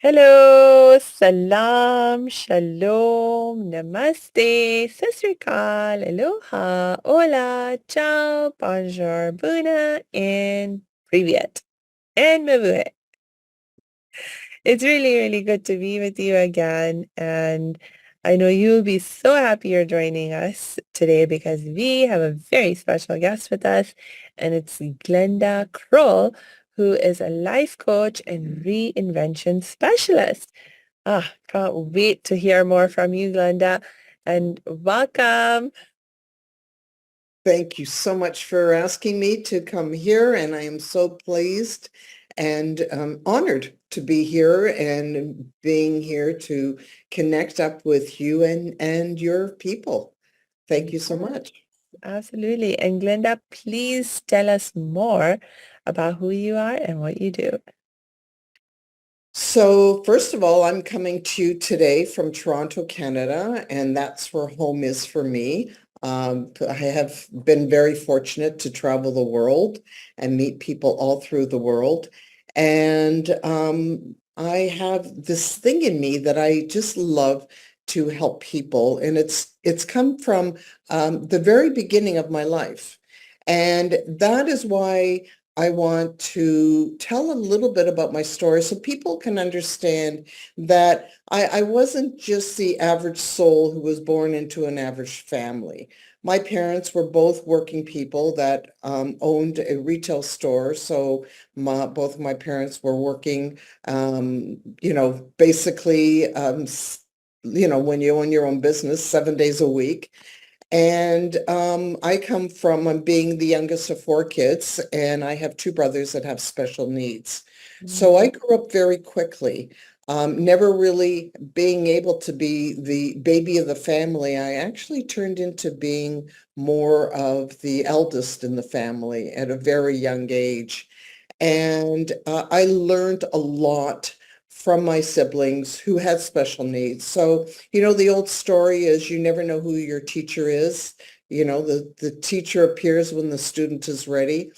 Hello, salam, shalom, namaste, sasrikal, aloha, hola, ciao, bonjour, buna, and privyet, and mabuhay. It's really, really good to be with you again, and I know you'll be so happy you're joining us today because we have a very special guest with us, and it's Glenda Kroll, who is a life coach and reinvention specialist. Can't wait to hear more from you, Glenda, and welcome. Thank you so much for asking me to come here, and I am so pleased and honored to be here and being here to connect up with you and your people. Thank you so Yes, much. absolutely. And Glenda, please tell us more about who you are and what you do. So, first of all, I'm coming to you today from Toronto, Canada, and that's where home is for me. I have been very fortunate to travel the world and meet people all through the world. And I have this thing in me that I just love to help people, and it's come from the very beginning of my life. And that is why I want to tell a little bit about my story so people can understand that I wasn't just the average soul who was born into an average family. My parents were both working people that owned a retail store. So both of my parents were working, basically, when you own your own business 7 days a week. And I come from being the youngest of four kids, and I have two brothers that have special needs. So I grew up very quickly, never really being able to be the baby of the family. I actually turned into being more of the eldest in the family at a very young age. And I learned a lot from my siblings who had special needs. So, the old story is you never know who your teacher is. The teacher appears when the student is ready.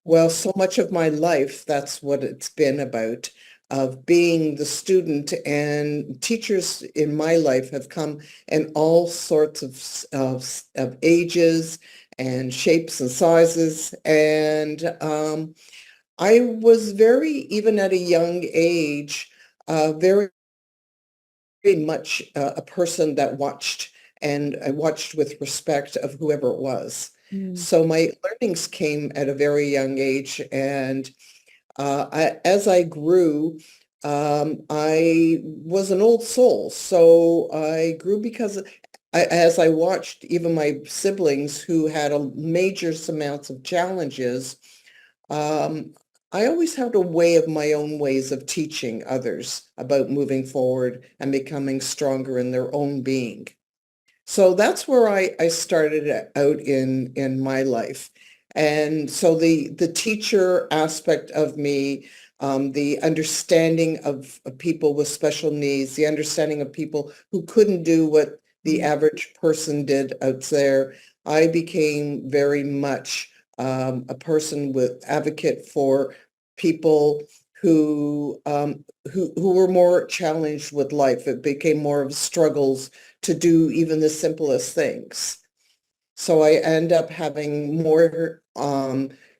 Well, so much of my life, that's what it's been about, of being the student, and teachers in my life have come in all sorts of ages and shapes and sizes. And I was even at a young age, very much a person that watched, and I watched with respect of whoever it was. Mm. So my learnings came at a very young age, and as I grew, I was an old soul. So I grew because as I watched even my siblings who had a major amounts of challenges, um, I always had a way of my own ways of teaching others about moving forward and becoming stronger in their own being. So that's where I started out in my life. And so the teacher aspect of me, the understanding of people with special needs, the understanding of people who couldn't do what the average person did out there, I became very much a person with advocate for people who were more challenged with life. It became more of struggles to do even the simplest things. So I end up having more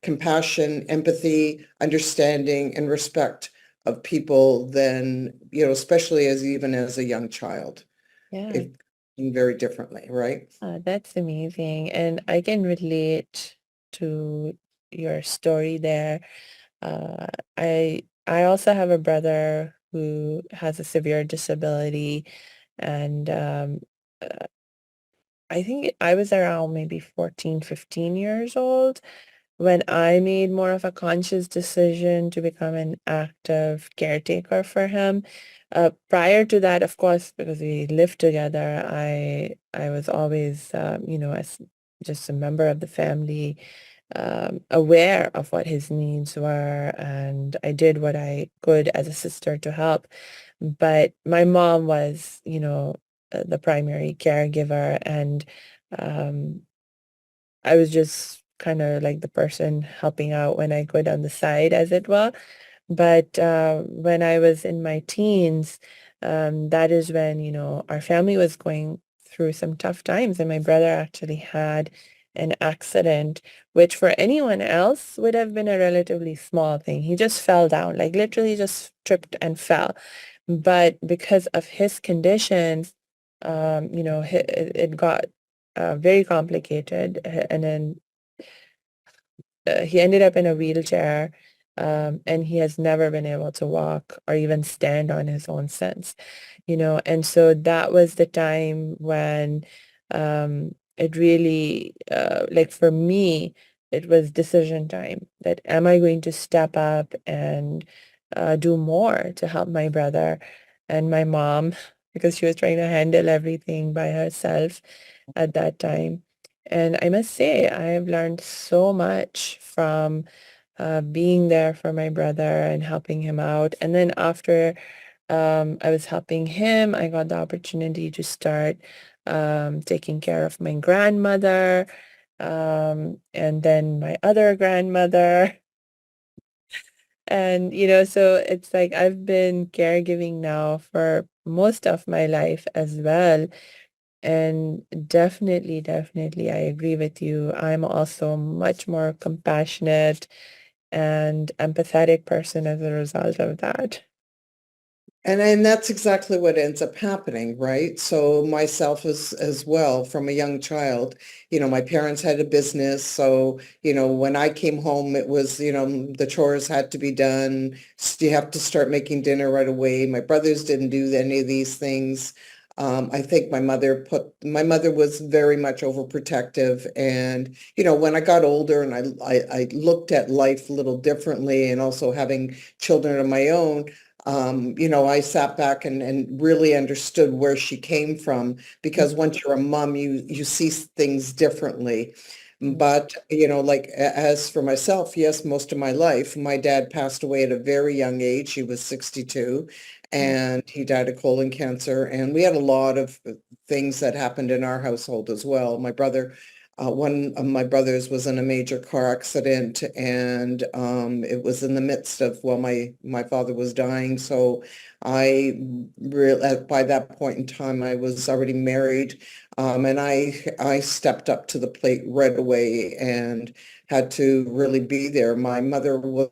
compassion, empathy, understanding, and respect of people than, especially even as a young child. Yeah, It very differently, right? that's amazing. And I can relate to your story there. Uh, I also have a brother who has a severe disability, and uh, I think I was around maybe 14, 15 years old when I made more of a conscious decision to become an active caretaker for him. Prior to that, of course, because we lived together, I was always, as just a member of the family, aware of what his needs were, and I did what I could as a sister to help. But my mom was, the primary caregiver, and um, I was just kind of like the person helping out when I could on the side, as it were. But when I was in my teens, that is when, our family was going through some tough times, and my brother actually had an accident, which for anyone else would have been a relatively small thing. He just fell down, like literally just tripped and fell. But because of his condition, it got very complicated, and then he ended up in a wheelchair, and he has never been able to walk or even stand on his own since, and so that was the time when it really, like for me, it was decision time that am I going to step up and do more to help my brother and my mom because she was trying to handle everything by herself at that time. And I must say, I have learned so much from being there for my brother and helping him out. And then after I was helping him, I got the opportunity to start taking care of my grandmother, and then my other grandmother. And, so it's like I've been caregiving now for most of my life as well. And definitely, definitely, I agree with you. I'm also much more compassionate and empathetic person as a result of that. And that's exactly what ends up happening, right? So myself as well, from a young child, my parents had a business. So, when I came home, it was, the chores had to be done. You have to start making dinner right away. My brothers didn't do any of these things. I think my mother was very much overprotective. And, when I got older and I looked at life a little differently and also having children of my own, I sat back and really understood where she came from, because once you're a mom, you see things differently. But, as for myself, yes, most of my life, my dad passed away at a very young age. He was 62 and he died of colon cancer. And we had a lot of things that happened in our household as well. One of my brothers was in a major car accident, and it was in the midst of while my father was dying. So by that point in time, I was already married, and I stepped up to the plate right away and had to really be there. My mother was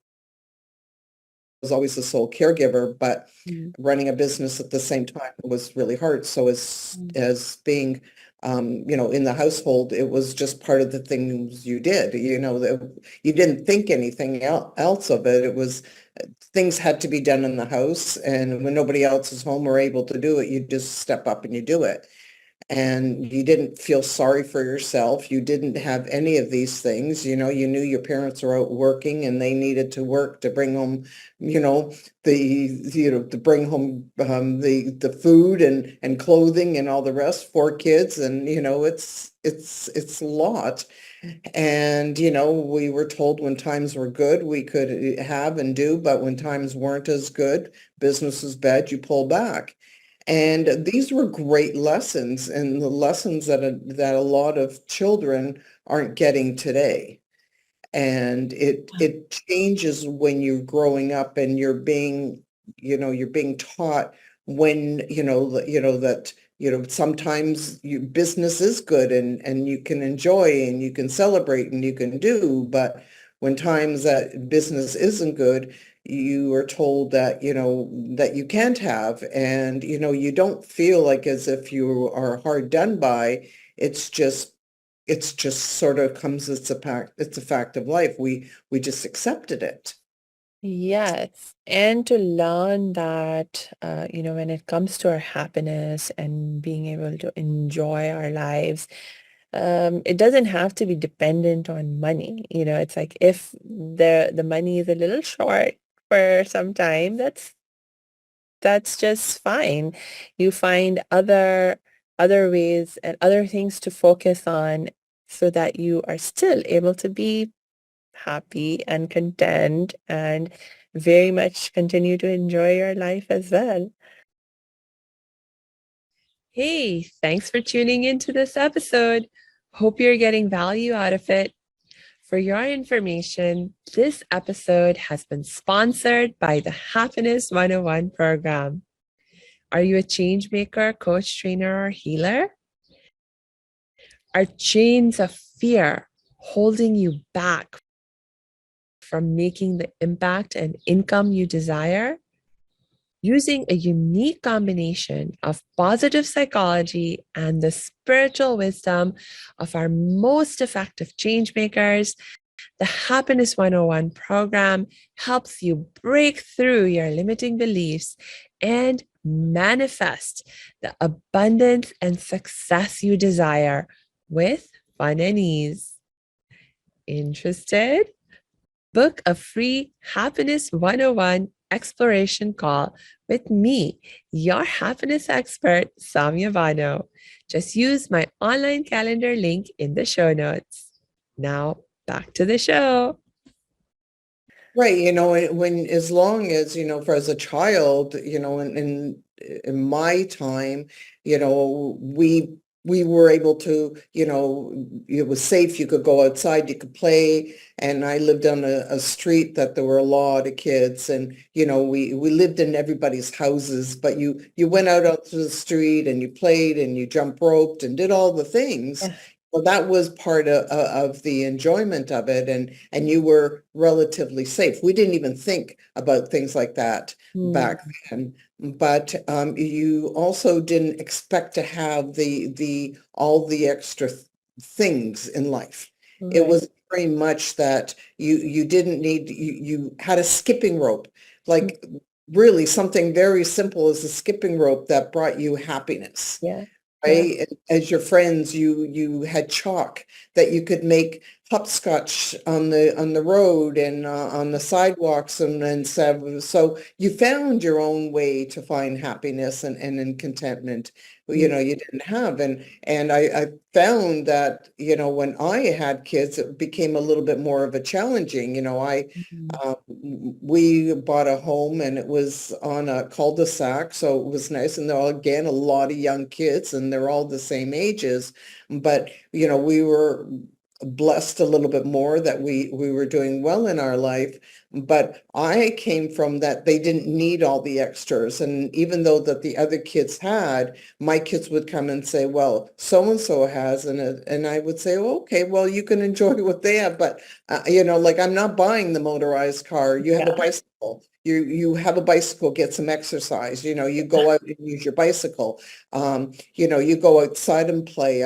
always the sole caregiver, but Mm, running a business at the same time was really hard. So mm, as being in the household, it was just part of the things you did. That you didn't think anything else of it. It was things had to be done in the house, and when nobody else is home or able to do it, you just step up and you do it. And you didn't feel sorry for yourself. You didn't have any of these things. You knew your parents were out working and they needed to work to bring home, you know, to bring home the food and clothing and all the rest for kids. And, it's a lot. And, we were told when times were good, we could have and do, but when times weren't as good, business was bad, you pull back. And these were great lessons, and the lessons that a lot of children aren't getting today. And it changes when you're growing up and you're being taught when, that, sometimes business is good and you can enjoy and you can celebrate and you can do, but when times that business isn't good, you are told that, that you can't have, and, you don't feel like as if you are hard done by. It's just sort of comes as it's a fact of life. We just accepted it. Yes, and to learn that, when it comes to our happiness and being able to enjoy our lives, it doesn't have to be dependent on money. It's like if the money is a little short for some time, that's just fine. You find other ways and other things to focus on so that you are still able to be happy and content and very much continue to enjoy your life as well. Hey, thanks for tuning into this episode. Hope you're getting value out of it. For your information, this episode has been sponsored by the Happiness 101 program. Are you a change maker, coach, trainer, or healer? Are chains of fear holding you back from making the impact and income you desire? Using a unique combination of positive psychology and the spiritual wisdom of our most effective change makers, the Happiness 101 program helps you break through your limiting beliefs and manifest the abundance and success you desire with fun and ease. Interested? Book a free Happiness 101 exploration call with me, your happiness expert, Samia Bano. Just use my online calendar link in the show notes. Now, back to the show. Right, when as long as, for as a child, in my time, we were able to, it was safe, you could go outside, you could play. And I lived on a street that there were a lot of kids, and we lived in everybody's houses, but you went out onto the street and you played and you jump roped and did all the things. Yeah. Well, that was part of the enjoyment of it, and you were relatively safe. We didn't even think about things like that back then. But you also didn't expect to have the all the extra things in life. It Right. was very much that you didn't need, you had a skipping rope, like really something very simple as a skipping rope that brought you happiness. Yeah. Yeah. Right? As your friends, you had chalk that you could make hopscotch on the road and on the sidewalks, and so you found your own way to find happiness and in contentment. You didn't have, and I found that when I had kids, it became a little bit more of a challenging. Mhm. We bought a home and it was on a cul-de-sac, so it was nice. And they're all, again, a lot of young kids and they're all the same ages. But, we were blessed a little bit more that we were doing well in our life. But I came from that they didn't need all the extras. And even though that the other kids had, my kids would come and say, well, so-and-so has, and I would say, well, okay, well, you can enjoy what they have, but like I'm not buying the motorized car. You have a Yeah. bicycle. You have a bicycle, get some exercise. You go out and use your bicycle. You go outside and play.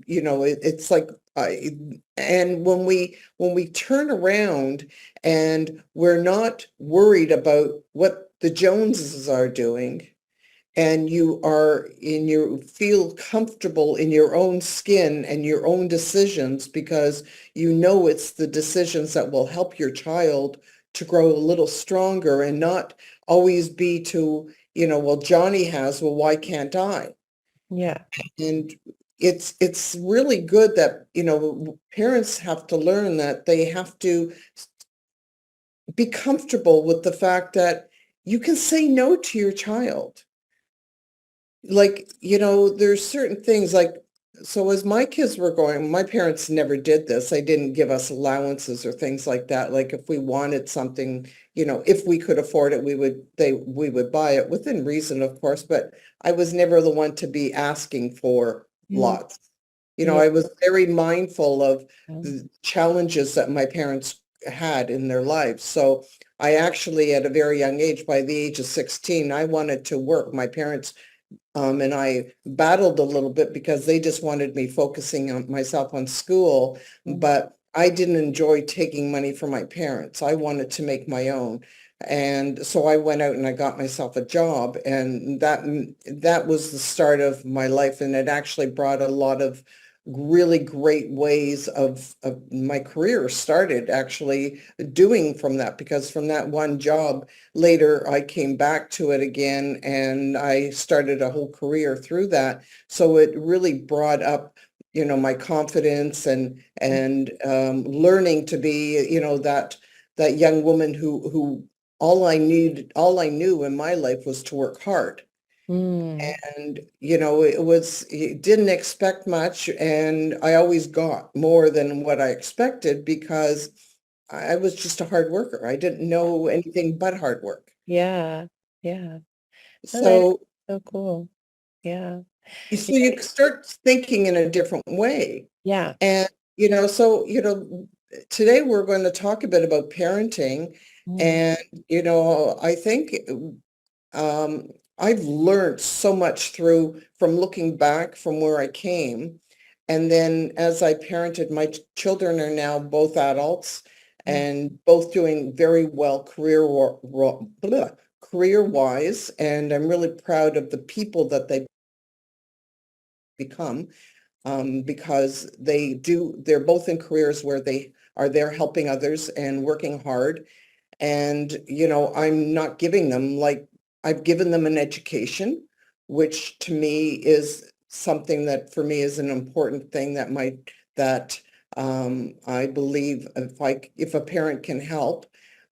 It's like and when we turn around and we're not worried about what the Joneses are doing, and you feel comfortable in your own skin and your own decisions, because it's the decisions that will help your child to grow a little stronger and not always be to, well, Johnny has, well, why can't I? Yeah. And it's really good that, parents have to learn that they have to be comfortable with the fact that you can say no to your child. Like, there's certain things like, so as my kids were going, my parents never did this. They didn't give us allowances or things like that. Like if we wanted something, if we could afford it, we would buy it within reason, of course, but I was never the one to be asking for Mm. lots. Yeah. I was very mindful of the challenges that my parents had in their lives. So I actually, at a very young age, by the age of 16, I wanted to work. My parents and I battled a little bit because they just wanted me focusing on myself on school, Mm. but I didn't enjoy taking money from my parents. I wanted to make my own. And so I went out and I got myself a job, and that was the start of my life. And it actually brought a lot of really great ways of my career started actually doing from that, because from that one job, later, I came back to it again and I started a whole career through that. So it really brought up, my confidence and learning to be, that young woman who all I knew in my life was to work hard. Mm. And, it didn't expect much, and I always got more than what I expected because I was just a hard worker. I didn't know anything but hard work. Yeah. Yeah. Oh, that's So, so cool. Yeah. You so you start thinking in a different way. yeah. And, today we're going to talk a bit about parenting. Mm. And, I think um, I've learned so much from looking back from where I came. And then as I parented, my children are now both adults Mm. and both doing very well career-wise. And I'm really proud of the people that they become, because they're both in careers where they are there helping others and working hard. And, I'm not giving them like I've given them an education, which to me is something that for me is an important thing that I believe if a parent can help,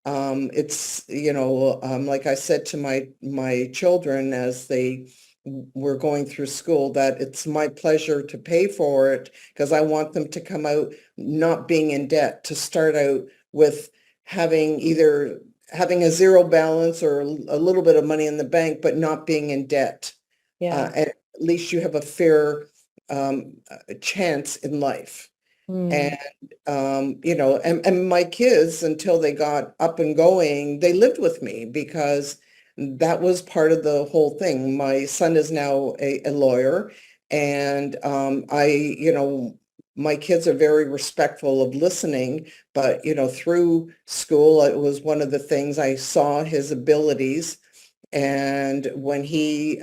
it's, like I said to my children as they were going through school, that it's my pleasure to pay for it because I want them to come out not being in debt, to start out with either having a zero balance or a little bit of money in the bank, but not being in debt. Yeah. At least you have a fair chance in life. Mm. And, and my kids, until they got up and going, they lived with me because that was part of the whole thing. My son is now a lawyer, and my kids are very respectful of listening, but, through school, it was one of the things I saw his abilities. And when he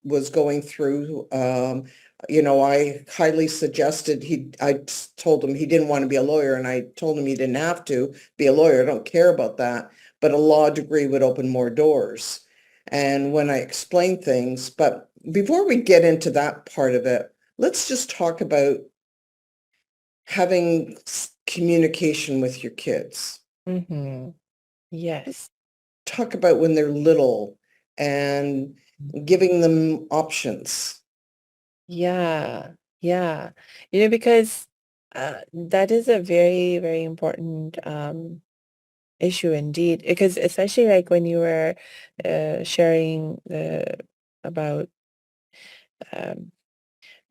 was going through, I highly suggested I told him he didn't want to be a lawyer, and I told him he didn't have to be a lawyer. I don't care about that, but a law degree would open more doors. And when I explained things, but before we get into that part of it, let's just talk about having communication with your kids. Mhm. Yes. Talk about when they're little and giving them options. Yeah. Yeah. Because that is a very, very important issue indeed. Because especially like when you were sharing about um,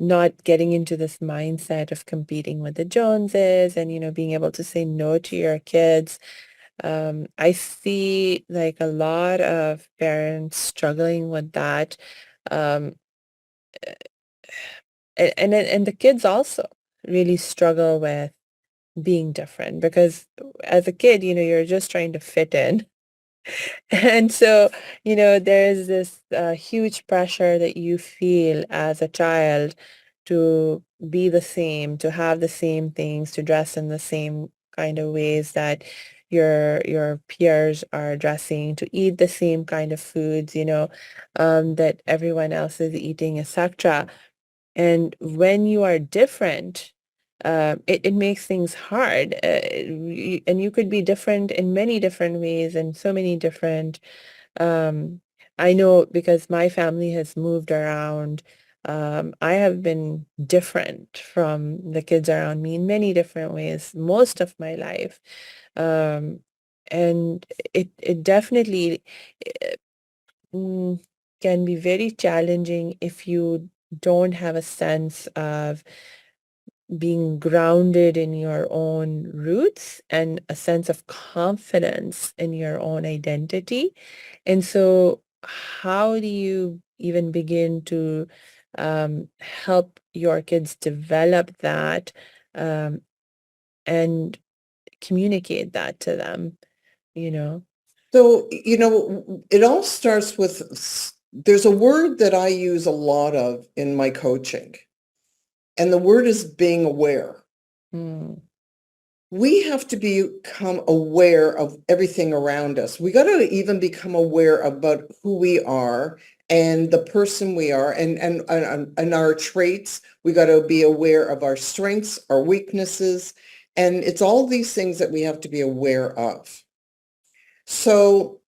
not getting into this mindset of competing with the Joneses and, being able to say no to your kids. I see like a lot of parents struggling with that. Um, and the kids also really struggle with being different because as a kid, you're just trying to fit in. And so, there's this huge pressure that you feel as a child to be the same, to have the same things, to dress in the same kind of ways that your peers are dressing, to eat the same kind of foods, that everyone else is eating, etc. And when you are different, it makes things hard. And you could be different in many different ways and so many different I know because my family has moved around. I have been different from the kids around me in many different ways most of my life. Um, and it definitely eh, mm, can be very challenging if you don't have a sense of being grounded in your own roots and a sense of confidence in your own identity. And so, how do you even begin to help your kids develop that um, and communicate that to them, you know? So, it all starts with, there's a word that I use a lot of in my coaching, and the word is being aware. Mm. We have to become aware of everything around us. We got to even become aware about who we are and the person we are, and our traits. We got to be aware of our strengths, our weaknesses, and it's all these things that we have to be aware of. So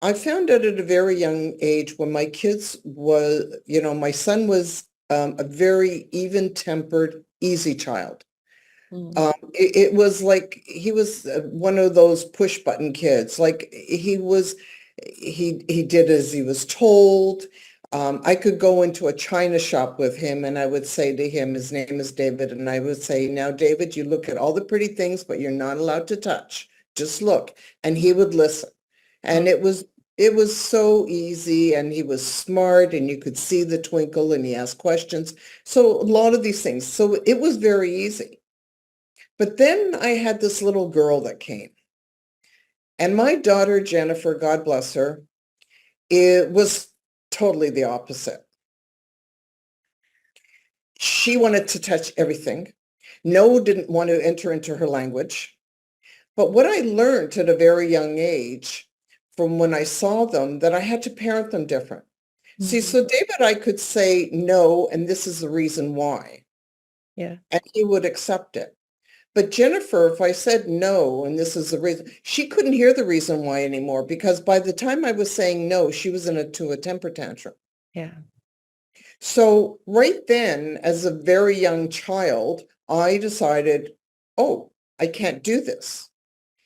I found out at a very young age when my kids was, my son was a very even-tempered, easy child. Mm. It was like he was one of those push button kids. Like he did as he was told. I could go into a china shop with him and I would say to him, his name is David, and I would say, now, David, you look at all the pretty things, but you're not allowed to touch. Just look. And he would listen. Oh, And it was so easy, and he was smart, and you could see the twinkle, and he asked questions. So a lot of these things. So it was very easy. But then I had this little girl that came, and my daughter, Jennifer, God bless her, it was totally the opposite. She wanted to touch everything. No, didn't want to enter into her language. But what I learned at a very young age from when I saw them, that I had to parent them different. See, mhm. so David, I could say no, and this is the reason why, Yeah. and he would accept it. But Jennifer, if I said no, and this is the reason, she couldn't hear the reason why anymore, because by the time I was saying no, she was to a temper tantrum. Yeah. So right then, as a very young child, I decided, oh, I can't do this.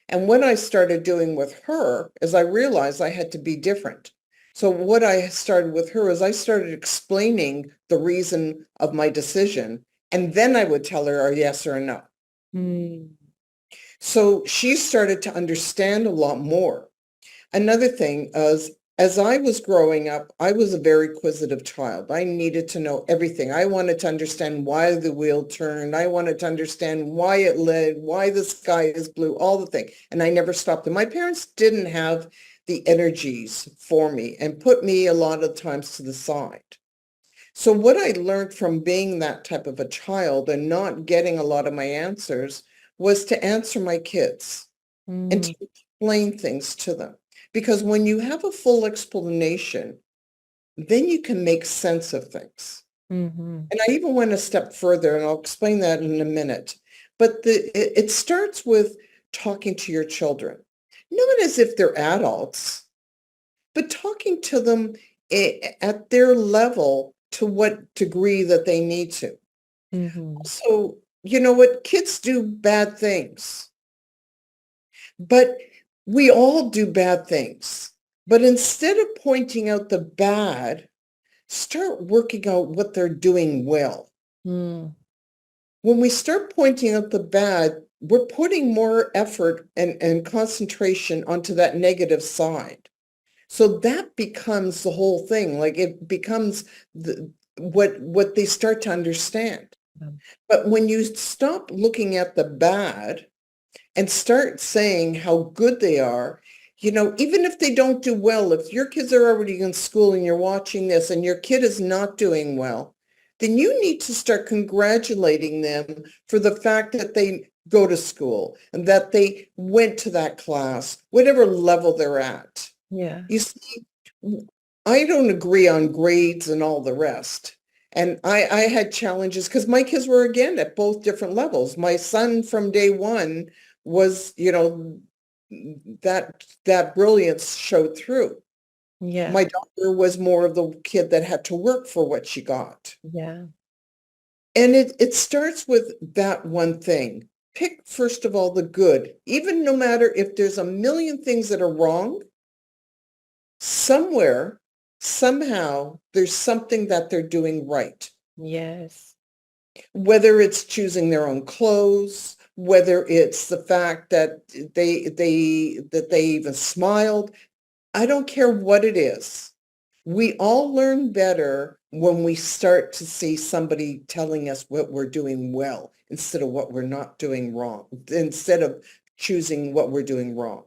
And what I started doing with her is I realized I had to be different. So what I started with her is I started explaining the reason of my decision, and then I would tell her a yes or a no. Mm. So she started to understand a lot more. Another thing is, as I was growing up, I was a very inquisitive child. I needed to know everything. I wanted to understand why the wheel turned. I wanted to understand why it lit, why the sky is blue, all the thing. And I never stopped. And my parents didn't have the energies for me and put me a lot of times to the side. So what I learned from being that type of a child and not getting a lot of my answers was to answer my kids and Mm. to explain things to them. Because when you have a full explanation, then you can make sense of things. Mhm. And I even went a step further, and I'll explain that in a minute. But it starts with talking to your children, not as if they're adults, but talking to them at their level to what degree that they need to. Mhm. So, you know what? Kids do bad things. But we all do bad things. But instead of pointing out the bad, start working out what they're doing well. Mm. When we start pointing out the bad, we're putting more effort and concentration onto that negative side. So that becomes the whole thing. Like it becomes what they start to understand. Um, But when you stop looking at the bad and start saying how good they are, even if they don't do well, if your kids are already in school and you're watching this and your kid is not doing well, then you need to start congratulating them for the fact that they go to school and that they went to that class, whatever level they're at. Yeah. You see, I don't agree on grades and all the rest. And I had challenges because my kids were, again, at both different levels. My son from day one was, that brilliance showed through. Yeah. My daughter was more of the kid that had to work for what she got. Yeah. And it starts with that one thing. Pick, first of all, the good. Even no matter if there's a million things that are wrong, somewhere, somehow, there's something that they're doing right. Yes. Whether it's choosing their own clothes, whether it's the fact that they even smiled. I don't care what it is. We all learn better when we start to see somebody telling us what we're doing well instead of what we're not doing wrong, instead of choosing what we're doing wrong.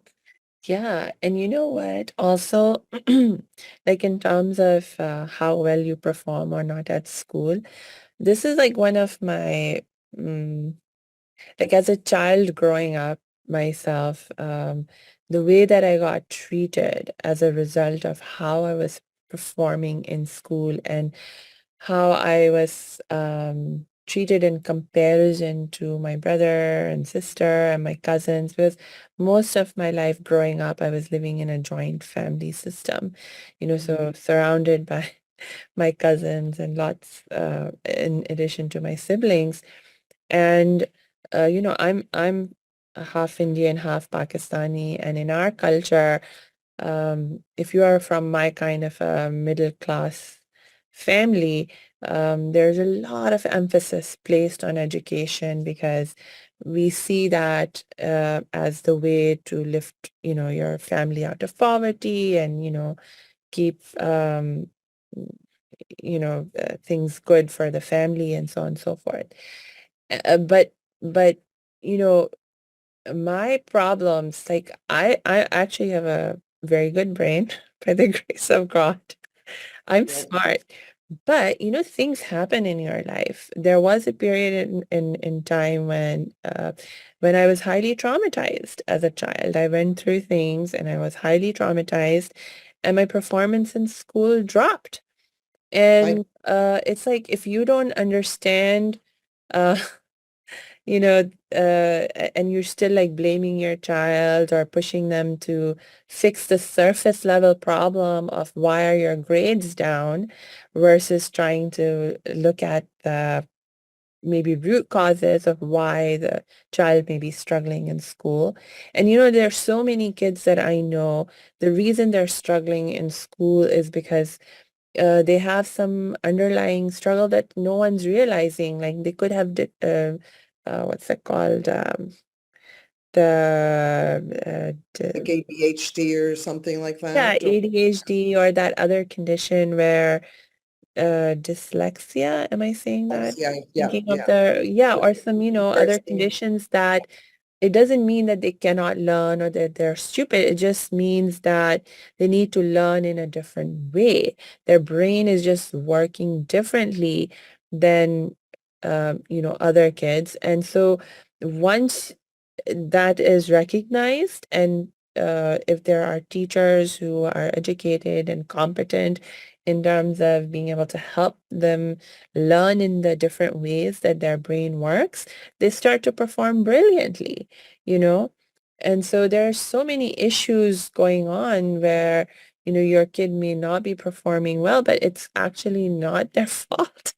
Yeah. And you know what? Also, like in terms of how well you perform or not at school, this is like one of my, mm, like as a child growing up myself, the way that I got treated as a result of how I was performing in school and how I was treated in comparison to my brother and sister and my cousins, because most of my life growing up, I was living in a joint family system, so surrounded by my cousins and lots, in addition to my siblings. And I'm a half Indian, half Pakistani, and in our culture, if you are from my kind of a middle class family, there's a lot of emphasis placed on education because we see that as the way to lift, your family out of poverty and, keep, things good for the family and so on and so forth. But, you know, my problems, like I actually have a very good brain by the grace of God. I'm Yeah. smart. But things happen in your life. There was a period in time when I was highly traumatized as a child. I went through things and I was highly traumatized, and my performance in school dropped. I And it's like if you don't understand uh you know, and you're still like blaming your child or pushing them to fix the surface level problem of why are your grades down versus trying to look at the maybe root causes of why the child may be struggling in school. And there's so many kids that I know, the reason they're struggling in school is because they have some underlying struggle that no one's realizing. Like they could have, what's it called? like The ADHD or something like yeah, that. Or ADHD or that other condition where dyslexia. Am I saying that? yeah, yeah, Thinking of yeah. yeah, Yeah. or some, other Embarrassing. conditions that it doesn't mean that they cannot learn or that they're stupid. It just means that they need to learn in a different way. Their brain is just working differently than, other kids. And so once that is recognized, and if there are teachers who are educated and competent in terms of being able to help them learn in the different ways that their brain works, they start to perform brilliantly, you know? And so there are so many issues going on where, your kid may not be performing well, but it's actually not their fault.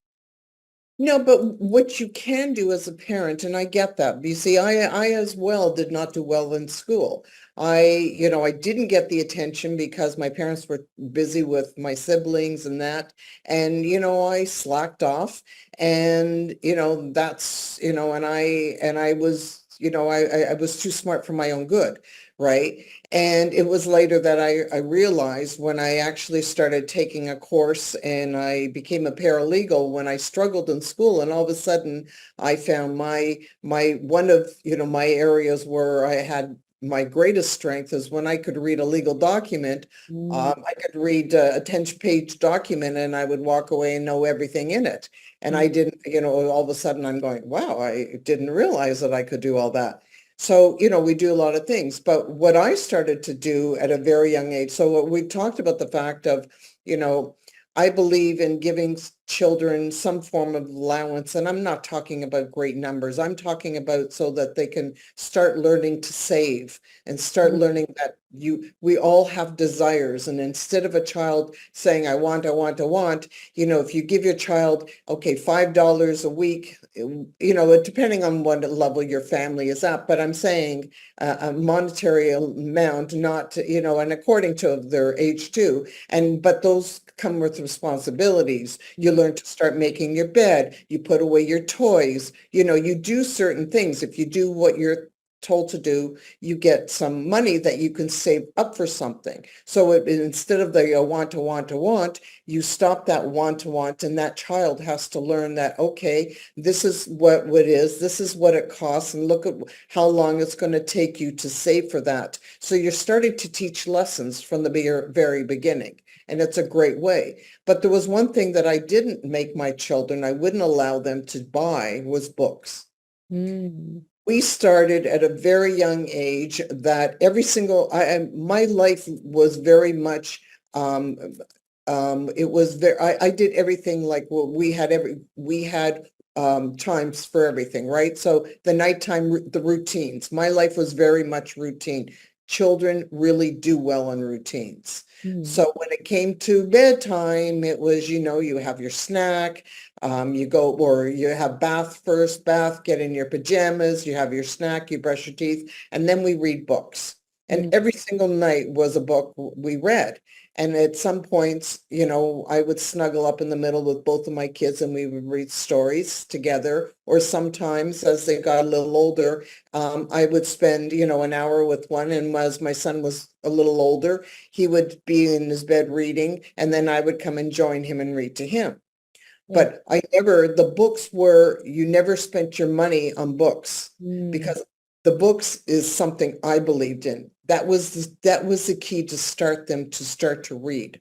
No, but what you can do as a parent, and I get that. You see, I as well did not do well in school. I didn't get the attention because my parents were busy with my siblings and that. And, I slacked off and, and I was, I was too smart for my own good. Right. And it was later that I realized when I actually started taking a course and I became a paralegal when I struggled in school, and all of a sudden I found my one of my areas where I had my greatest strength is when I could read a legal document. Mm, I could read a 10-page document and I would walk away and know everything in it. And I mm, didn't, all of a sudden I'm going, wow, I didn't realize that I could do all that. So, we do a lot of things, but what I started to do at a very young age, so what we talked about the fact of, you know, I believe in giving children some form of allowance, and I'm not talking about great numbers. I'm talking about so that they can start learning to save and start mm, learning that we all have desires. And instead of a child saying, I want, I want, I want, if you give your child, okay, $5 a week, depending on what level your family is at, but I'm saying a monetary amount, not, and according to their age too. But those come with responsibilities. You mm, learn to start making your bed. You put away your toys. You do certain things. If you do what you're told to do, you get some money that you can save up for something. So instead of the want to want to want, you stop that want to want, and that child has to learn that, okay, this is what it is. This is what it costs. And look at how long it's going to take you to save for that. So you're starting to teach lessons from the very beginning. And it's a great way. But there was one thing that I didn't make my children, I wouldn't allow them to buy, was books. mm, We started at a very young age that every single, my life was very much, um, it was very, I did everything like, well, we had times for everything, right? So the nighttime, the routines. My life was very much routine. Children really do well in routines. Mm, So when it came to bedtime, it was, you have your snack, you go, or you have first bath, get in your pajamas, you have your snack, you brush your teeth, and then we read books. And mm, every single night was a book we read. And at some points, I would snuggle up in the middle with both of my kids and we would read stories together. Or sometimes as they got a little older, I would spend, an hour with one. And as my son was a little older, he would be in his bed reading, and then I would come and join him and read to him. yeah. But the books you never spent your money on books, Mm, because the books is something I believed in. That was the key to start them to start to read.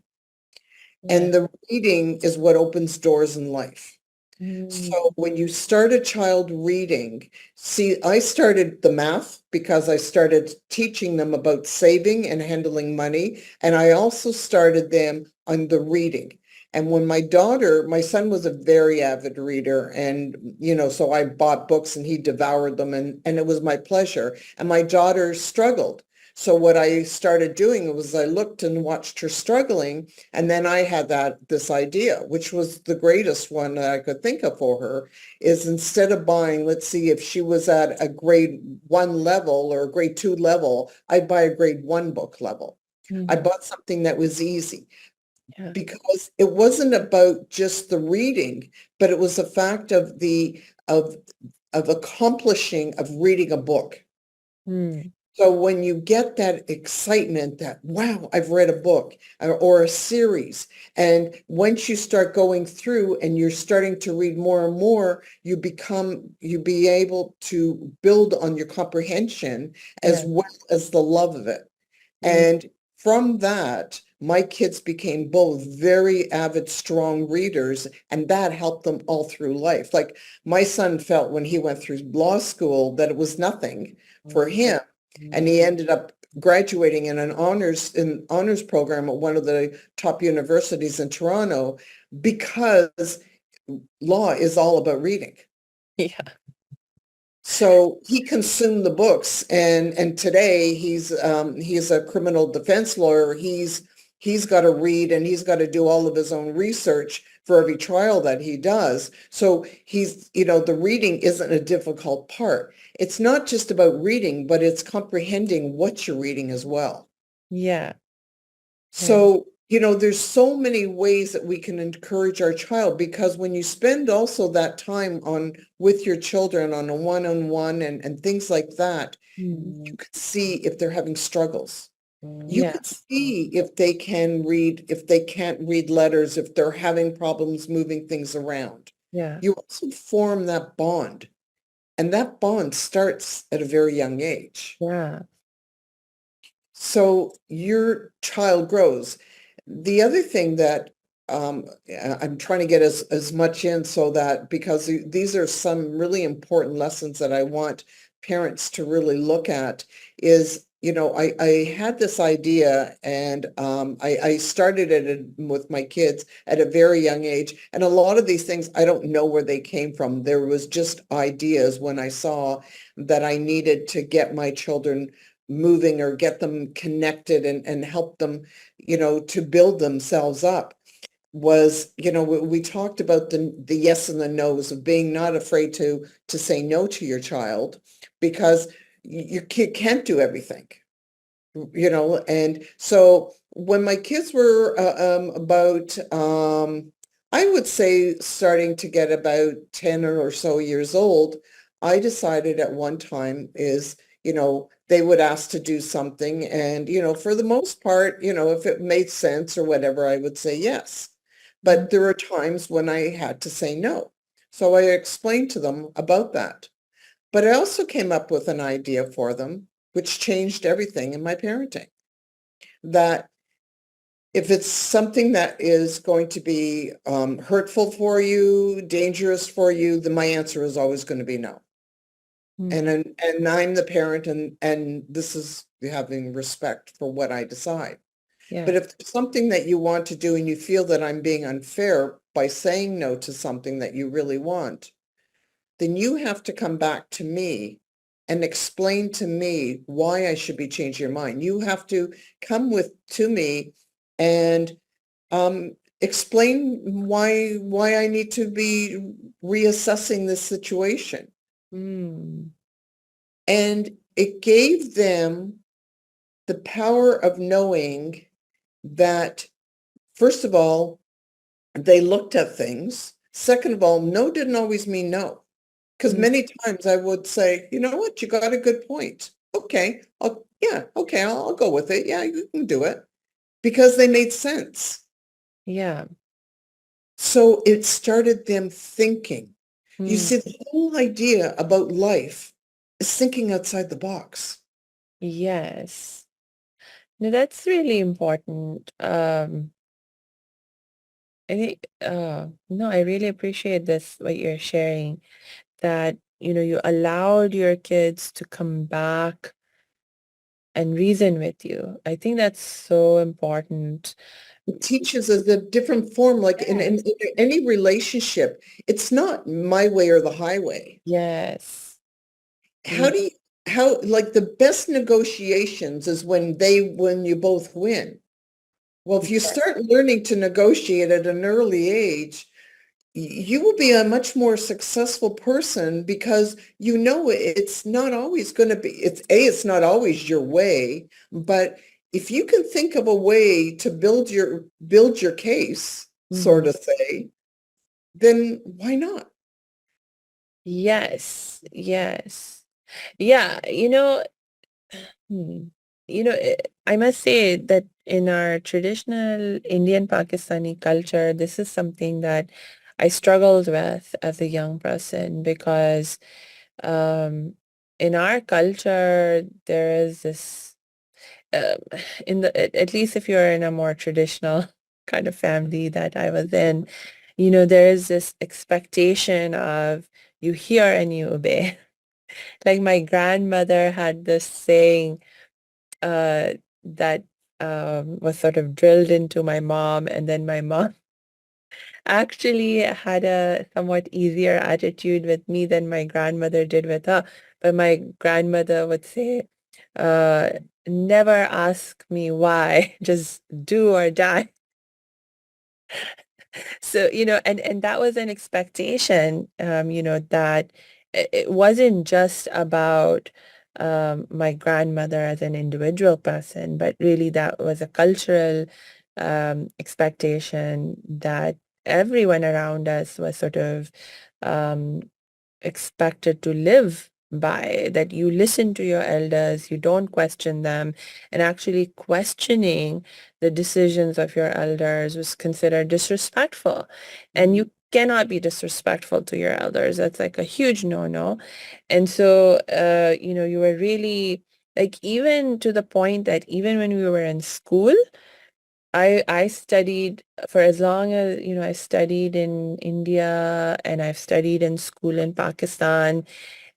yeah. And the reading is what opens doors in life. Mm, So when you start a child reading, see, I started the math because I started teaching them about saving and handling money. And I also started them on the reading. And when my son was a very avid reader, and, so I bought books and he devoured them, and it was my pleasure. And my daughter struggled. So what I started doing was I looked and watched her struggling, and then I had this idea, which was the greatest one that I could think of for her, is instead of buying, let's see, if she was at a grade 1 level or a grade 2 level, I'd buy a grade 1 book level. I mhm, bought something that was easy, yeah. because it wasn't about just the reading, but it was the fact of accomplishing of reading a book. Mm, So when you get that excitement that, wow, I've read a book or a series, and once you start going through and you're starting to read more and more, you be able to build on your comprehension as yeah. well as the love of it. Mm, And from that, my kids became both very avid, strong readers, and that helped them all through life. Like my son felt when he went through law school that it was nothing for him, and he ended up graduating in an honors program at one of the top universities in Toronto, because law is all about reading. yeah. So he consumed the books, and today he's a criminal defense lawyer. He's got to read, and he's got to do all of his own research for every trial that he does. So the reading isn't a difficult part. It's not just about reading, but it's comprehending what you're reading as well. Yeah. Yeah. So, there's so many ways that we can encourage our child, because when you spend also that time with your children on a one-on-one and things like that, Mm, you can see if they're having struggles. You yeah. can see if they can read, if they can't read letters, if they're having problems moving things around. Yeah. You also form that bond, and that bond starts at a very young age. Yeah. So your child grows. The other thing that I'm trying to get as much in, so that, because these are some really important lessons that I want parents to really look at, is, I had this idea, and I started it with my kids at a very young age. And a lot of these things, I don't know where they came from. There was just ideas when I saw that I needed to get my children moving or get them connected and help them, to build themselves up. Was, we talked about the yes and the no's, of being not afraid to say no to your child, because your kid can't do everything, and so when my kids were about, I would say starting to get about 10 or so years old, I decided at one time is, they would ask to do something, and, for the most part, if it made sense or whatever, I would say yes. Mm, But there were times when I had to say no. So I explained to them about that. But I also came up with an idea for them, which changed everything in my parenting, that if it's something that is going to be hurtful for you, dangerous for you, then my answer is always going to be no. And mm, and I'm the parent, and this is having respect for what I decide. yeah. But if there's something that you want to do and you feel that I'm being unfair by saying no to something that you really want, then you have to come back to me and explain to me why I should be changing your mind. You have to come to me and explain why I need to be reassessing this situation. Mm. And it gave them the power of knowing that, first of all, they looked at things. Second of all, no didn't always mean no. Because Mm. many times I would say, you know what, you got a good point. Okay, I'll go with it. Yeah, you can do it. Because they made sense. Yeah. So it started them thinking. You Mm. see, the whole idea about life is thinking outside the box. Yes. No, that's really important. I think, no, I really appreciate this, what you're sharing, that, you allowed your kids to come back and reason with you. I think that's so important. It teaches us a different form, like in any relationship, it's not my way or the highway. Yes. How Yeah. do you, like the best negotiations is when you both win. Well, if you start learning to negotiate at an early age, you will be a much more successful person because you know it's not always going to be, it's not always your way, but if you can think of a way to build your case, Mhm. sort of say, then why not? Yes. Yes. Yeah. Hmm. I must say that in our traditional Indian Pakistani culture, this is something that I struggled with as a young person because um, in our culture, there is this, um, at least if you're in a more traditional kind of family that I was in, there is this expectation of you hear and you obey. Like my grandmother had this saying that was sort of drilled into my mom. And then my mom actually had a somewhat easier attitude with me than my grandmother did with her. But my grandmother would say, uh, never ask me why, just do or die. So, and that was an expectation, that it wasn't just about my grandmother as an individual person, but really that was a cultural expectation that everyone around us was sort of um, expected to live by, that you listen to your elders, you don't question them, and actually questioning the decisions of your elders was considered disrespectful. And you cannot be disrespectful to your elders. That's like a huge no-no. And so, you were really like, even to the point that even when we were in school, I studied for as long as, I studied in India and I've studied in school in Pakistan.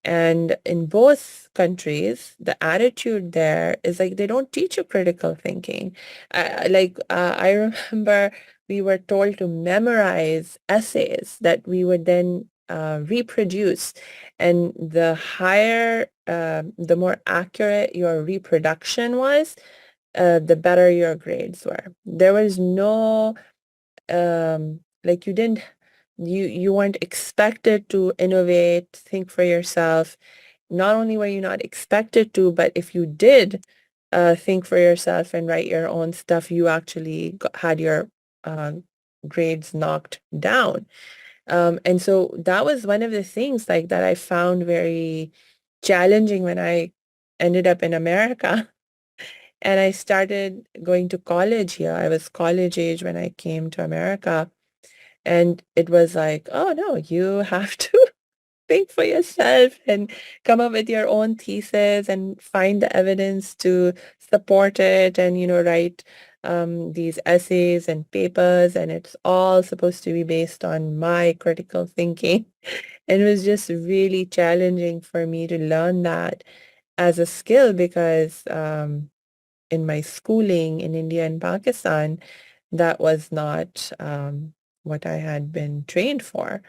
And in both countries, the attitude there is like they don't teach you critical thinking. I remember we were told to memorize essays that we would then reproduce. And the more accurate your reproduction was, the better your grades were. There was no like you weren't expected to innovate, think for yourself. Not only were you not expected to, but if you did think for yourself and write your own stuff, you actually had your uh, grades knocked down. And so that was one of the things like that I found very challenging when I ended up in America. And I started going to college here. I was college age when I came to America. And it was like, oh no, you have to think for yourself and come up with your own thesis and find the evidence to support it and, write these essays and papers. And it's all supposed to be based on my critical thinking. And it was just really challenging for me to learn that as a skill because in my schooling in India and Pakistan, that was not what I had been trained for.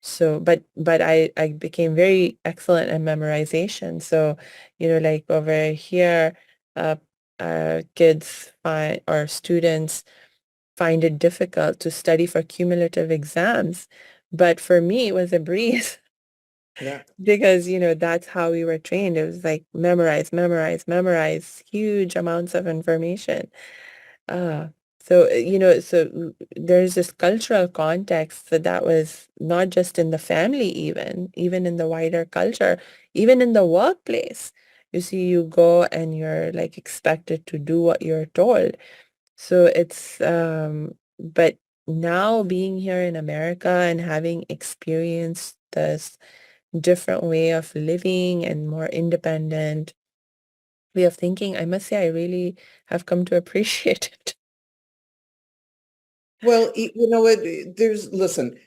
So, but I became very excellent at memorization. So, like over here, uh, kids find or students find it difficult to study for cumulative exams. But for me, it was a breeze Yeah. because, that's how we were trained. It was like memorize, memorize, memorize, huge amounts of information. Ah, so there's this cultural context that was not just in the family, even in the wider culture, even in the workplace. You see, you go and you're like expected to do what you're told. So but now being here in America and having experienced this different way of living and more independent way of thinking, I must say I really have come to appreciate it. Well, you know what, listen,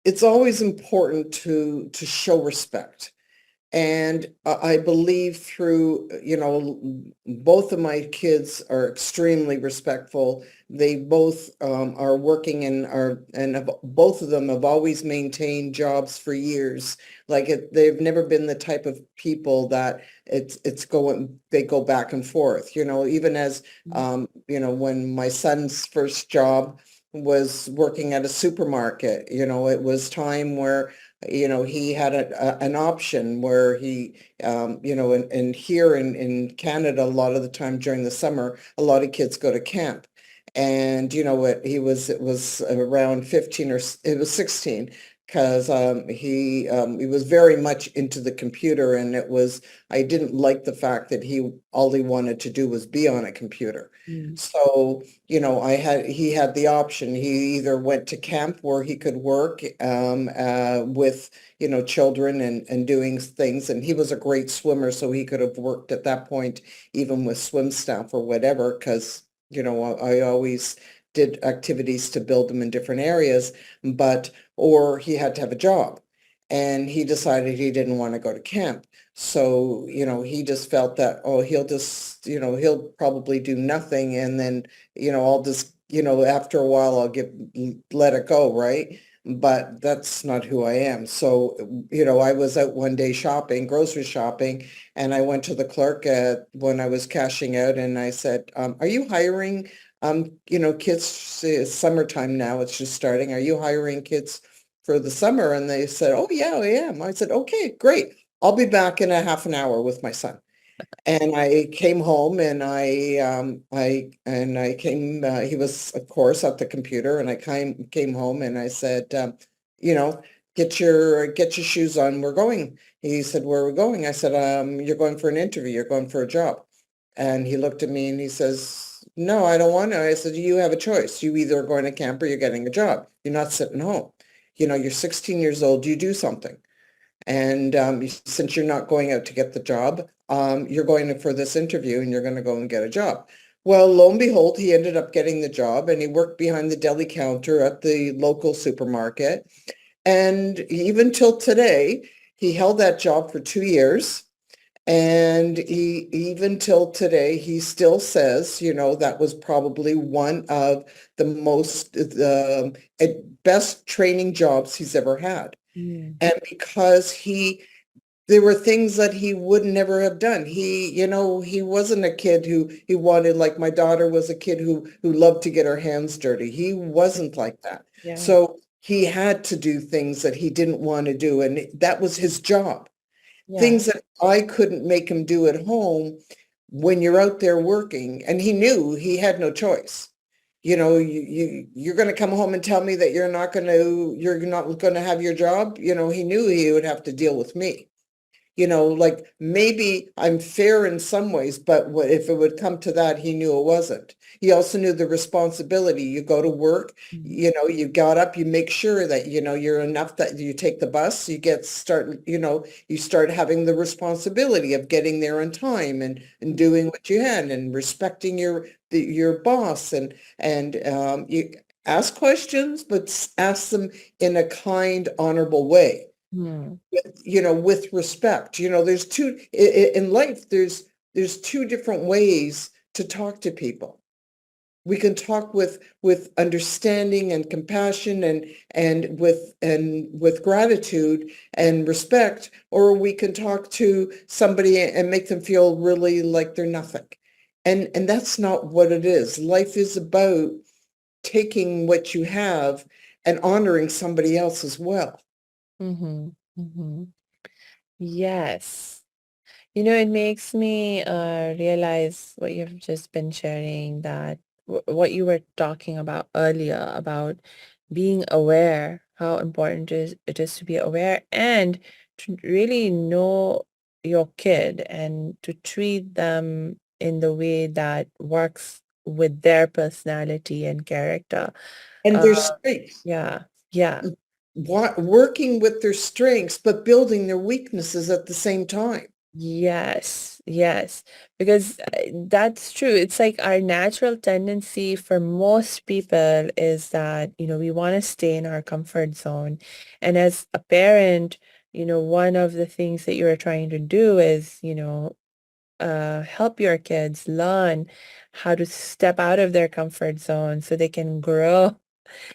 it's always important to show respect. And I believe through, both of my kids are extremely respectful. They both are working both of them have always maintained jobs for years. Like they've never been the type of people that they go back and forth, even as, when my son's first job was working at a supermarket, it was time where he had an option where and here in Canada, a lot of the time during the summer, a lot of kids go to camp. And it was around 15 or it was 16 because he was very much into the computer, and I didn't like the fact that all he wanted to do was be on a computer. Mm. So he had the option. He either went to camp where he could work with, children and doing things. And he was a great swimmer, so he could have worked at that point, even with swim staff or whatever, because, I always did activities to build them in different areas, or he had to have a job. And he decided he didn't want to go to camp. So, he just felt that, oh, he'll probably do nothing. And then, I'll just, after a while, let it go, right? But that's not who I am. So, I was out one day shopping, grocery shopping, and I went to the clerk when I was cashing out, and I said, are you hiring, kids? It's summertime now, it's just starting. Are you hiring kids for the summer? And they said, oh, yeah, I am. I said, okay, great. I'll be back in a half an hour with my son. And I came home, and I came, he was, of course, at the computer, and I came home, and I said, you know, get your shoes on. We're going. He said, where are we going? I said, you're going for an interview. You're going for a job. And he looked at me and he says, no, I don't want to. I said, you have a choice. You either are going to camp or you're getting a job. You're not sitting home. You're 16 years old. You do something. And since you're not going out to get the job, you're going for this interview and you're going to go and get a job. Well, lo and behold, he ended up getting the job, and he worked behind the deli counter at the local supermarket. And even till today, he held that job for 2 years. And even till today, he still says, that was probably one of the best training jobs he's ever had. Mm. And because there were things that he would never have done. He wasn't a kid who he wanted, like my daughter was a kid who loved to get her hands dirty. He wasn't like that. Yeah. So he had to do things that he didn't want to do, and that was his job. Yeah. Things that I couldn't make him do at home when you're out there working, and he knew he had no choice. You're going to come home and tell me that you're not going to have your job. He knew he would have to deal with me. Like maybe I'm fair in some ways, but if it would come to that, he knew it wasn't. He also knew the responsibility. You go to work, Mm. you got up, you make sure that, you're enough that you take the bus, you start having the responsibility of getting there on time and doing what you can and respecting your boss and you ask questions, but ask them in a kind, honorable way Mm. with respect. There's in life, there's two different ways to talk to people. We can talk with understanding and compassion and with gratitude and respect, or we can talk to somebody and make them feel really like they're nothing. And that's not what it is. Life is about taking what you have and honoring somebody else as well. Mm-hmm. Mm-hmm. Yes. It makes me realize what you've just been sharing, that what you were talking about earlier about being aware, how important it is to be aware and to really know your kid and to treat them in the way that works with their personality and character. And Uh, their strengths. yeah, yeah. Working with their strengths, but building their weaknesses at the same time. Yes, yes, because that's true. It's like our natural tendency for most people is that, we want to stay in our comfort zone. And as a parent, one of the things that you're trying to do is, help your kids learn how to step out of their comfort zone so they can grow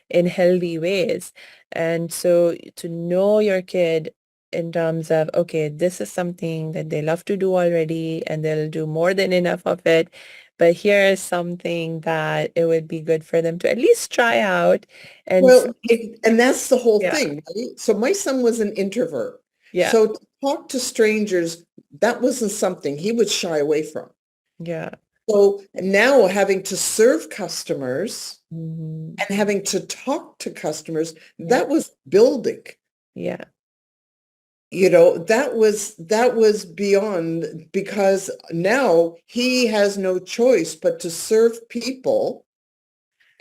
in healthy ways. And so to know your kid in terms of, okay, this is something that they love to do already and they'll do more than enough of it. But here is something that it would be good for them to at least try out and Well, and that's the whole yeah, thing, right? So my son was an introvert. yeah, So to talk to strangers, that wasn't something he would shy away from. yeah. So now having to serve customers Hmm. and having to talk to customers, Yeah, that was building. yeah. That was beyond, because now he has no choice but to serve people.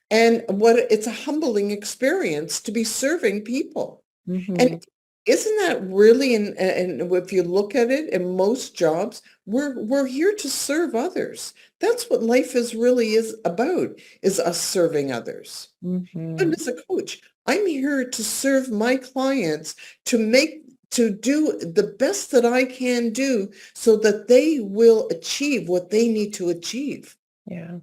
And it's a humbling experience to be serving people. Hmm. And isn't that really, and if you look at it in most jobs, we're here to serve others. That's what life is about, is us serving others. Hmm. And as a coach, I'm here to serve my clients, to make to do the best that I can do so that they will achieve what they need to achieve. Yeah.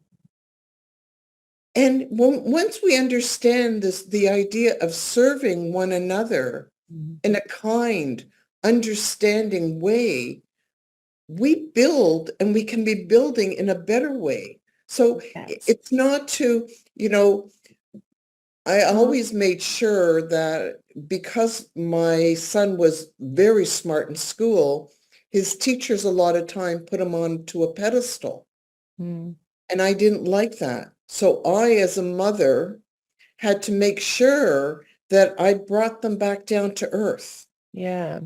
And once we understand the idea of serving one another Mhm. in a kind, understanding way, we build and we can be building in a better way. So Yes. it's not to, you know, I always made sure that because my son was very smart in school, his teachers a lot of time put him on to a pedestal. Mm. And I didn't like that. So I, as a mother, had to make sure that I brought them back down to earth Yeah.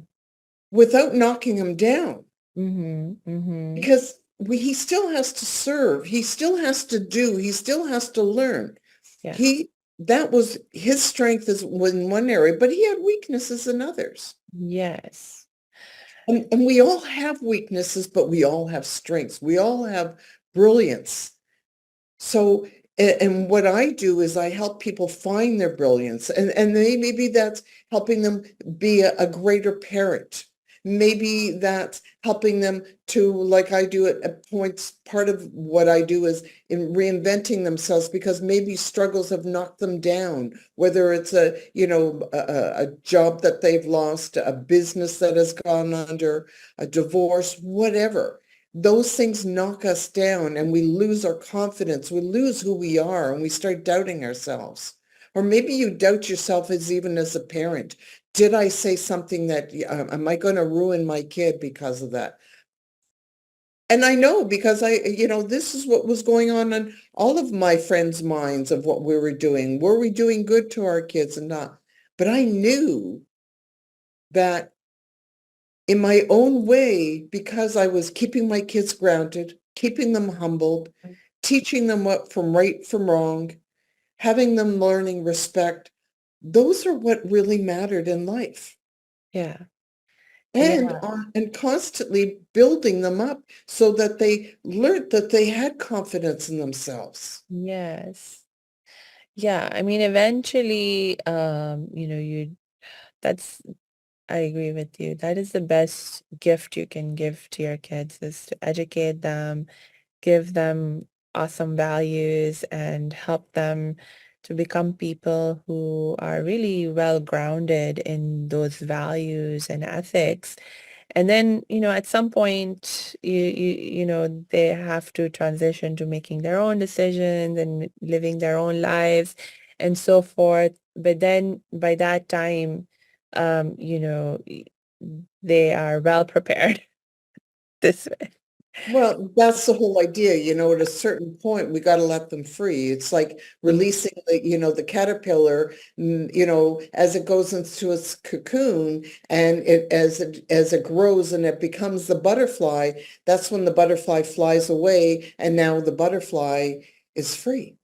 without knocking him down, Hmm. Hmm. because he still has to serve. He still has to do. He still has to learn. Yeah. He That was his strength was in one area, but he had weaknesses in others. Yes. And we all have weaknesses, but we all have strengths. We all have brilliance. So, and what I do is I help people find their brilliance, and maybe that's helping them be a greater parent. Maybe that's helping them to, like I do at points, part of what I do is in reinventing themselves, because maybe struggles have knocked them down, whether it's a job that they've lost, a business that has gone under, a divorce, whatever. Those things knock us down and we lose our confidence. We lose who we are and we start doubting ourselves. Or maybe you doubt yourself even as a parent. Did I say something that, am I going to ruin my kid because of that? And I know, because this is what was going on in all of my friends' minds of what we were doing. Were we doing good to our kids and not? But I knew that in my own way, because I was keeping my kids grounded, keeping them humbled, teaching them what from right from wrong, having them learning respect. Those are what really mattered in life. Yeah. And Yeah. and constantly building them up so that they learned that they had confidence in themselves. Yes. Yeah. I mean, eventually, that's, I agree with you. That is the best gift you can give to your kids is to educate them, give them awesome values and help them to become people who are really well grounded in those values and ethics. And then, at some point, they have to transition to making their own decisions and living their own lives and so forth. But then by that time, they are well prepared this way. Well, that's the whole idea, at a certain point, we got to let them free. It's like Mm. releasing the caterpillar, as it goes into its cocoon and as it grows and it becomes the butterfly, that's when the butterfly flies away and now the butterfly is free.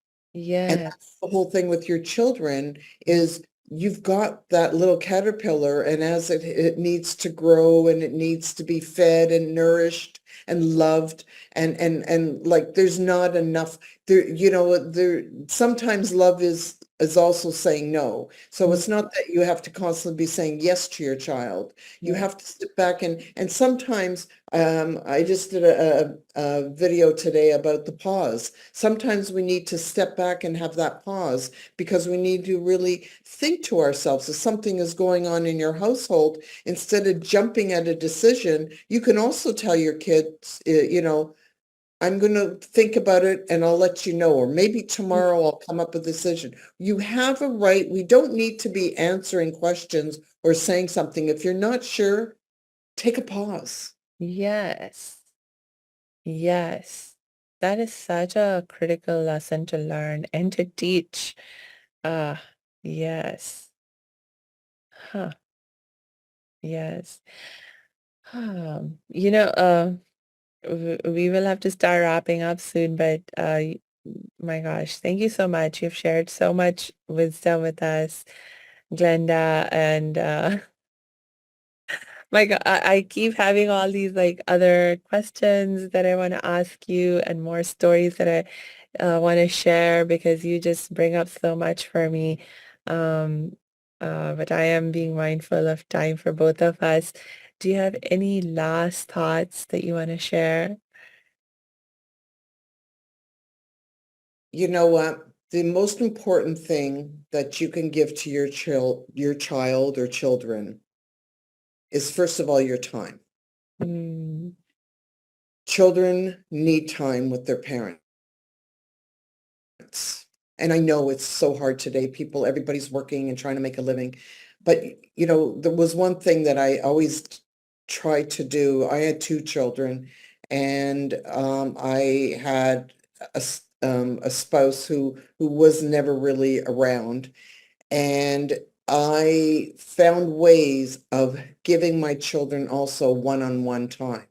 And Yeah. that's the whole thing with your children is you've got that little caterpillar and as it needs to grow and it needs to be fed and nourished and loved and like there's not enough there, there sometimes love is also saying no. So Mm. it's not that you have to constantly be saying yes to your child. You Yeah. have to sit back and sometimes I just did a video today about the pause. Sometimes we need to step back and have that pause because we need to really think to ourselves if something is going on in your household, instead of jumping at a decision, you can also tell your kids, I'm going to think about it and I'll let you know, or maybe Mm. tomorrow I'll come up with a decision. You have a right. We don't need to be answering questions or saying something. If you're not sure, take a pause. Yes. Yes. That is such a critical lesson to learn and to teach. Ah, yes. Huh. Yes. You know, we will have to start wrapping up soon, but my gosh, thank you so much. You've shared so much wisdom with us, Glenda, and my God, I keep having all these like other questions that I want to ask you and more stories that I want to share because you just bring up so much for me. Um, but I am being mindful of time for both of us. Do you have any last thoughts that you want to share? You know what? The most important thing that you can give to your child or children is first of all your time. Mm, Children need time with their parents. And I know it's so hard today. Everybody's working and trying to make a living. But, there was one thing that I always tried to do. I had two children and I had a spouse who was never really around. And I found ways of giving my children also one-on-one time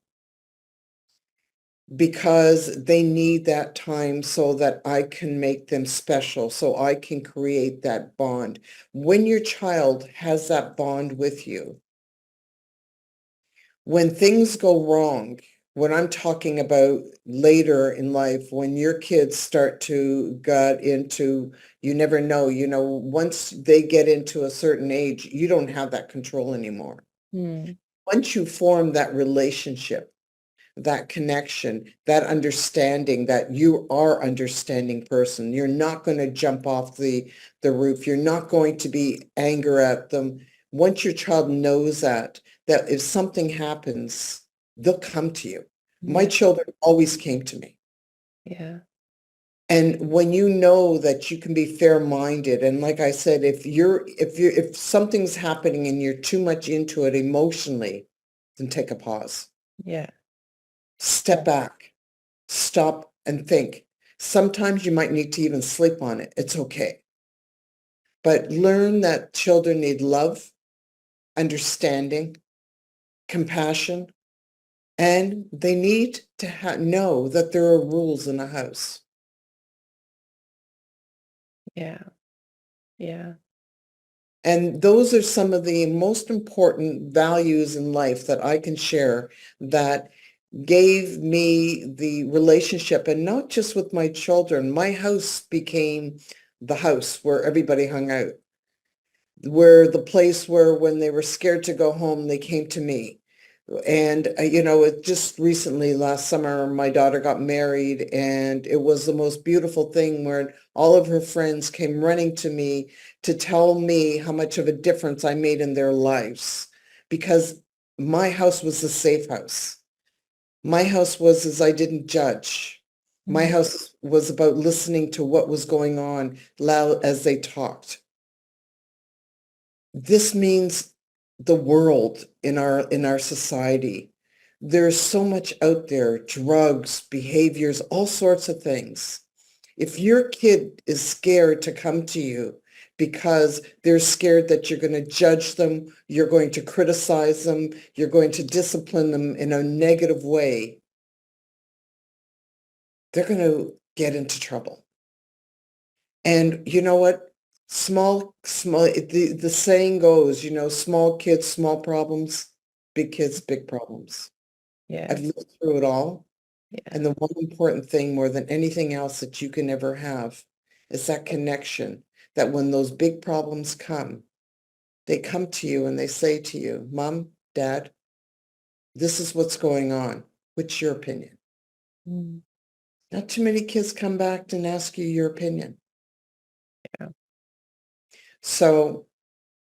because they need that time so that I can make them special, so I can create that bond. When your child has that bond with you, when things go wrong, when I'm talking about later in life, when your kids start to get into, you never know, once they get into a certain age, you don't have that control anymore. mm, Once you form that relationship, that connection, that understanding that you are understanding person. You're not going to jump off the roof. You're not going to be anger at them. Once your child knows that if something happens, they'll come to you. My yeah, children always came to me. yeah, And when you know that you can be fair-minded, and like I said, if something's happening and you're too much into it emotionally, then take a pause. yeah, Step back. Stop and think. Sometimes you might need to even sleep on it. It's okay. But learn that children need love, understanding, compassion, and they need to know that there are rules in a house. yeah, yeah, And those are some of the most important values in life that I can share that gave me the relationship, and not just with my children. My house became the house where everybody hung out, where the place where when they were scared to go home, they came to me. And, it just recently, last summer, my daughter got married, and it was the most beautiful thing where all of her friends came running to me to tell me how much of a difference I made in their lives, because my house was a safe house. My house was as I didn't judge. My Mm. house was about listening to what was going on loud as they talked. This means the world in our society. There's so much out there, drugs, behaviors, all sorts of things. If your kid is scared to come to you because they're scared that you're going to judge them, you're going to criticize them, you're going to discipline them in a negative way, they're going to get into trouble. And you know what? The saying goes, small kids, small problems, big kids, big problems. I've Yes. lived through it all. Yeah. And the one important thing more than anything else that you can ever have is that connection, that when those big problems come, they come to you and they say to you, Mom, Dad, this is what's going on. What's your opinion? Mm. Not too many kids come back and ask you your opinion. Yeah. So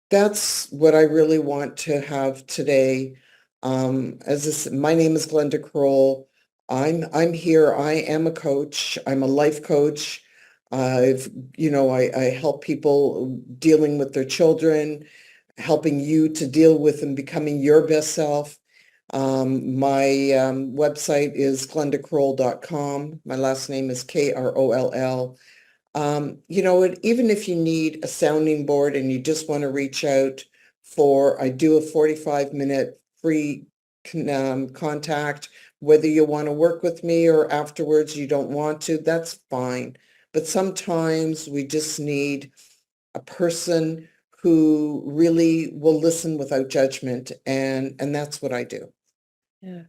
that's what I really want to have today. My name is Glenda Kroll. I'm here. I am a coach. I'm a life coach. I've, I help people dealing with their children, helping you to deal with and becoming your best self. My website is glendakroll.com. My last name is Kroll. Even if you need a sounding board and you just want to reach out I do a 45-minute free contact, whether you want to work with me or afterwards you don't want to, that's fine. But sometimes we just need a person who really will listen without judgment, and that's what I do. Yeah.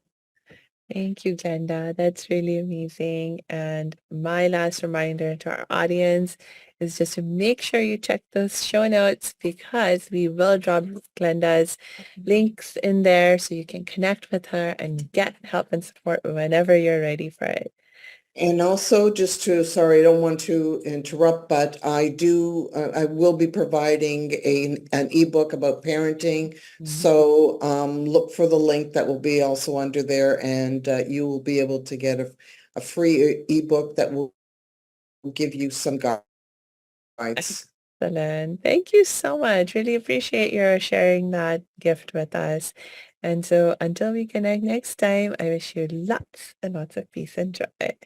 Thank you, Glenda. That's really amazing. And my last reminder to our audience is just to make sure you check those show notes because we will drop Glenda's links in there so you can connect with her and get help and support whenever you're ready for it. And also, sorry, I don't want to interrupt, but I will be providing an ebook about parenting. Mhm. So look for the link that will be also under there, and you will be able to get a free ebook that will give you some guides. Excellent. Thank you so much. Really appreciate your sharing that gift with us. And so until we connect next time, I wish you lots and lots of peace and joy.